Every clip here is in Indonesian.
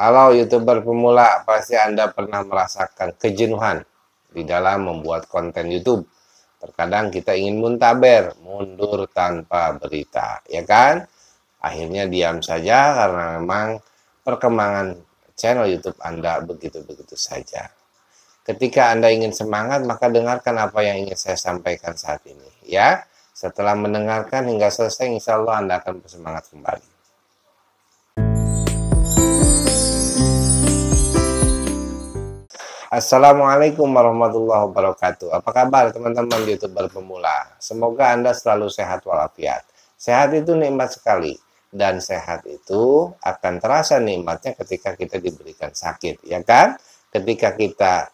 Halo YouTuber pemula, pasti Anda pernah merasakan kejenuhan di dalam membuat konten YouTube. Terkadang kita ingin muntaber, mundur tanpa berita, ya kan? Akhirnya diam saja karena memang perkembangan channel YouTube Anda begitu-begitu saja. Ketika Anda ingin semangat, maka dengarkan apa yang ingin saya sampaikan saat ini, ya. Setelah mendengarkan hingga selesai, insya Allah Anda akan bersemangat kembali. Assalamualaikum warahmatullahi wabarakatuh. Apa kabar teman-teman YouTuber pemula? Semoga Anda selalu sehat walafiat. Sehat itu nikmat sekali. Dan sehat itu akan terasa nikmatnya ketika kita diberikan sakit, ya kan? Ketika kita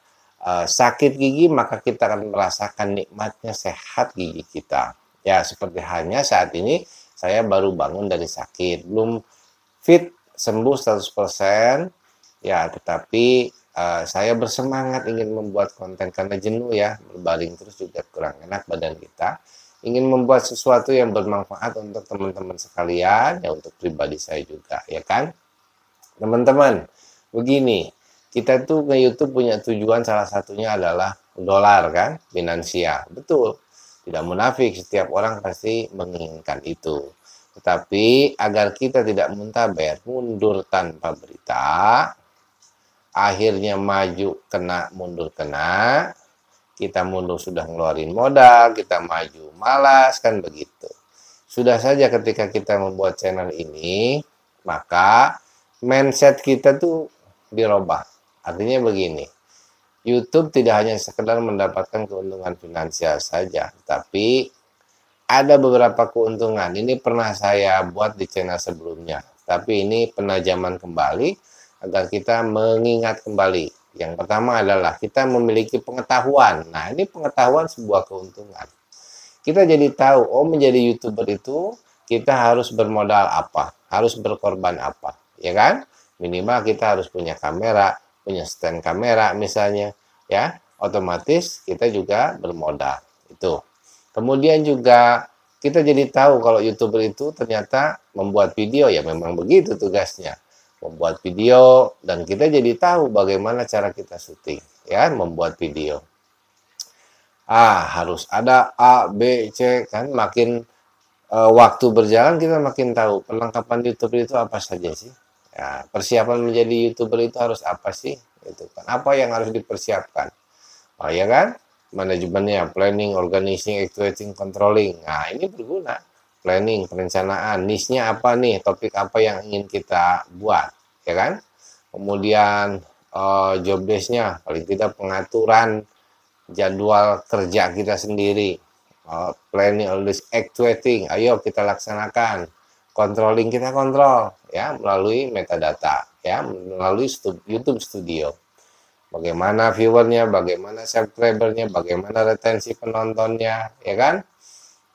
sakit gigi, maka kita akan merasakan nikmatnya sehat gigi kita. Ya, seperti halnya saat ini saya baru bangun dari sakit. Belum fit, sembuh 100%. Ya, tetapi saya bersemangat ingin membuat konten karena jenuh ya, berbaring terus juga kurang enak badan kita. Ingin membuat sesuatu yang bermanfaat untuk teman-teman sekalian, ya untuk pribadi saya juga, ya kan? Teman-teman, begini, kita tuh ke YouTube punya tujuan salah satunya adalah dolar kan, finansial. Betul, tidak munafik, setiap orang pasti menginginkan itu. Tetapi agar kita tidak muntaber, mundur tanpa berita, akhirnya maju kena, mundur kena, kita mundur sudah ngeluarin modal, kita maju malas, kan begitu. Sudah saja ketika kita membuat channel ini, maka mindset kita tuh dirubah. Artinya begini, YouTube tidak hanya sekedar mendapatkan keuntungan finansial saja, tapi ada beberapa keuntungan. Ini pernah saya buat di channel sebelumnya, tapi ini penajaman kembali agar kita mengingat kembali. Yang pertama adalah kita memiliki pengetahuan. Nah, ini pengetahuan sebuah keuntungan. Kita jadi tahu, oh menjadi YouTuber itu kita harus bermodal apa, harus berkorban apa, ya kan? Minimal kita harus punya kamera, punya stand kamera misalnya, ya. Otomatis kita juga bermodal. Itu. Kemudian juga kita jadi tahu kalau YouTuber itu ternyata membuat video, ya memang begitu tugasnya. Membuat video, dan kita jadi tahu bagaimana cara kita syuting, ya, membuat video. Harus ada A, B, C, kan makin waktu berjalan kita makin tahu perlengkapan YouTuber itu apa saja sih. Ya, persiapan menjadi YouTuber itu harus apa sih? Itu kan. Apa yang harus dipersiapkan? Oh ya kan? Manajemennya, planning, organizing, actuating, controlling. Nah, ini berguna. Planning, perencanaan, niche-nya apa nih, topik apa yang ingin kita buat, ya kan? Kemudian job desk-nya, paling tidak pengaturan jadwal kerja kita sendiri, planning, actuating, ayo kita laksanakan, controlling kita kontrol, ya melalui metadata, ya melalui YouTube Studio. Bagaimana viewernya, bagaimana subscribernya, bagaimana retensi penontonnya, ya kan?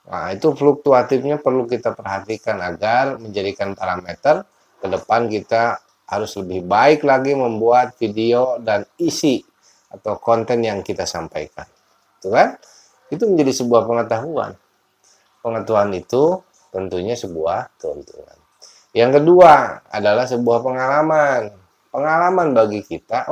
Nah, itu fluktuatifnya perlu kita perhatikan agar menjadikan parameter ke depan kita harus lebih baik lagi membuat video dan isi atau konten yang kita sampaikan. Itu kan? Itu menjadi sebuah pengetahuan. Pengetahuan itu tentunya sebuah keuntungan. Yang kedua adalah sebuah pengalaman. Pengalaman bagi kita,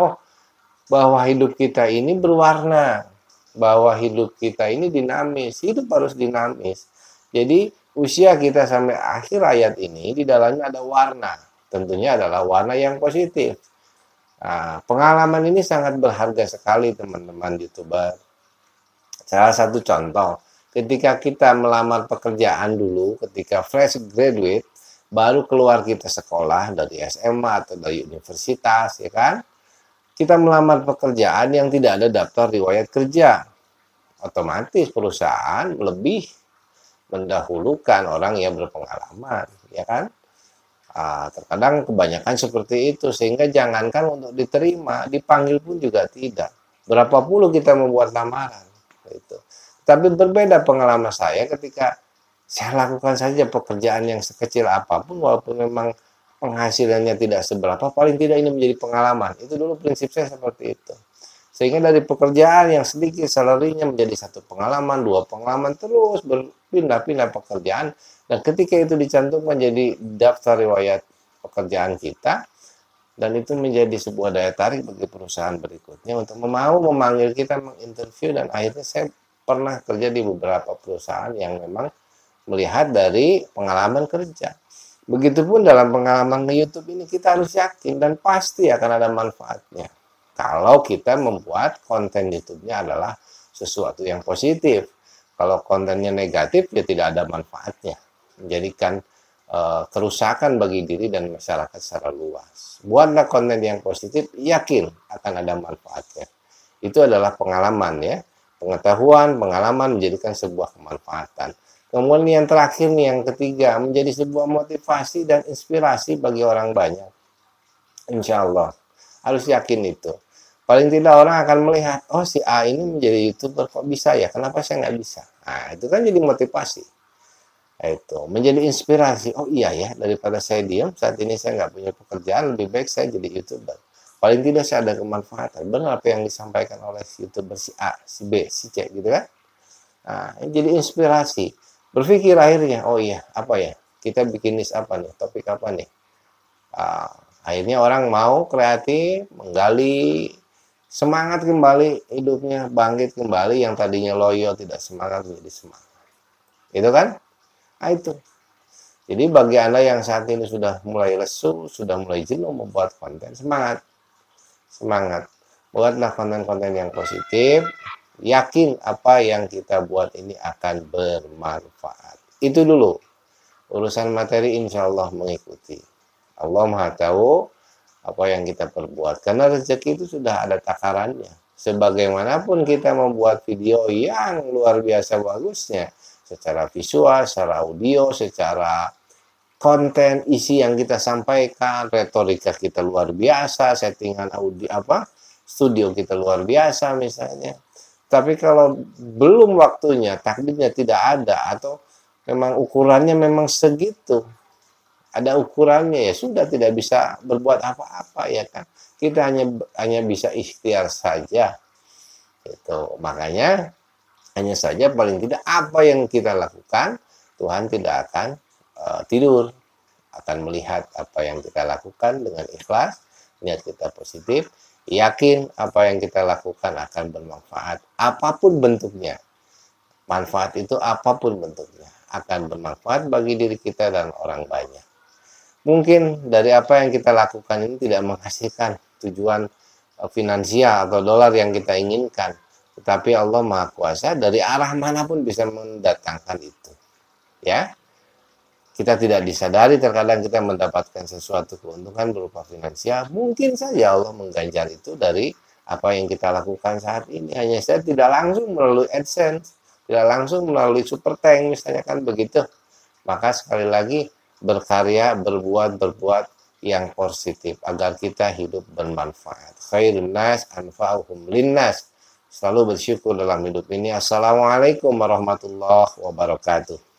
bahwa hidup kita ini berwarna, bahwa hidup kita ini dinamis, hidup harus dinamis. Jadi usia kita sampai akhir hayat ini di dalamnya ada warna, tentunya adalah warna yang positif. Nah, pengalaman ini sangat berharga sekali teman-teman YouTuber. Salah satu contoh, ketika kita melamar pekerjaan dulu, ketika fresh graduate, baru keluar kita sekolah dari SMA atau dari universitas, ya kan? Kita melamar pekerjaan yang tidak ada daftar riwayat kerja. Otomatis perusahaan lebih mendahulukan orang yang berpengalaman, ya kan? Terkadang kebanyakan seperti itu, sehingga jangankan untuk diterima, dipanggil pun juga tidak. Berapa puluh kita membuat lamaran, gitu. Tapi berbeda pengalaman saya ketika saya lakukan saja pekerjaan yang sekecil apapun, walaupun memang penghasilannya tidak seberapa, paling tidak ini menjadi pengalaman. Itu dulu prinsip saya seperti itu. Sehingga dari pekerjaan yang sedikit salarinya menjadi satu pengalaman, dua pengalaman, terus berpindah-pindah pekerjaan. Dan ketika itu dicantumkan jadi daftar riwayat pekerjaan kita, dan itu menjadi sebuah daya tarik bagi perusahaan berikutnya untuk mau memanggil kita menginterview. Dan akhirnya saya pernah kerja di beberapa perusahaan yang memang melihat dari pengalaman kerja. Begitupun dalam pengalaman di YouTube ini, kita harus yakin dan pasti akan ada manfaatnya kalau kita membuat konten YouTube-nya adalah sesuatu yang positif. Kalau kontennya negatif, ya tidak ada manfaatnya, menjadikan kerusakan bagi diri dan masyarakat secara luas. Buatlah konten yang positif, yakin akan ada manfaatnya. Itu adalah pengalaman ya, pengetahuan, pengalaman menjadikan sebuah kemanfaatan. Kemudian yang terakhir nih, yang ketiga, menjadi sebuah motivasi dan inspirasi bagi orang banyak. Insya Allah, harus yakin itu. Paling tidak orang akan melihat, oh si A ini menjadi YouTuber kok bisa ya, kenapa saya nggak bisa? Nah, itu kan jadi motivasi. Itu menjadi inspirasi. Oh iya ya, daripada saya diam saat ini saya nggak punya pekerjaan, lebih baik saya jadi YouTuber. Paling tidak saya ada kemanfaatan. Benar apa yang disampaikan oleh YouTuber si A, si B, si C gitu kan? Nah, jadi inspirasi. Berpikir akhirnya, oh iya, apa ya? Kita bikin niche apa nih? Topik apa nih? Akhirnya orang mau kreatif, menggali, semangat kembali hidupnya, bangkit kembali, yang tadinya loyo tidak semangat menjadi semangat. Itu kan? Nah, itu. Jadi bagi Anda yang saat ini sudah mulai lesu, sudah mulai jenuh membuat konten, semangat. Semangat. Buatlah konten-konten yang positif, yakin apa yang kita buat ini akan bermanfaat. Itu dulu. Urusan materi insya Allah mengikuti. Allah Maha tahu apa yang kita perbuat. Karena rezeki itu sudah ada takarannya. Sebagaimanapun kita membuat video yang luar biasa bagusnya, secara visual, secara audio, secara konten, isi yang kita sampaikan, retorika kita luar biasa, settingan audio studio kita luar biasa misalnya. Tapi kalau belum waktunya, takdirnya tidak ada, atau memang ukurannya memang segitu, ada ukurannya, ya sudah, tidak bisa berbuat apa-apa ya kan. Kita hanya bisa ikhtiar saja. Itu makanya hanya saja paling tidak apa yang kita lakukan, Tuhan tidak akan tidur, akan melihat apa yang kita lakukan dengan ikhlas, niat kita positif, yakin apa yang kita lakukan akan bermanfaat apapun bentuknya. Manfaat itu apapun bentuknya akan bermanfaat bagi diri kita dan orang banyak. Mungkin dari apa yang kita lakukan ini tidak menghasilkan tujuan finansial atau dolar yang kita inginkan, tetapi Allah Maha Kuasa dari arah manapun bisa mendatangkan itu. Ya, kita tidak disadari terkadang kita mendapatkan sesuatu keuntungan berupa finansial, mungkin saja Allah mengganjar itu dari apa yang kita lakukan saat ini. Hanya saja tidak langsung melalui AdSense, tidak langsung melalui Super Tank misalnya, kan begitu. Maka sekali lagi, berkarya, berbuat yang positif agar kita hidup bermanfaat. Khairun nas anfa'uhum linnas. Selalu bersyukur dalam hidup ini. Assalamualaikum warahmatullahi wabarakatuh.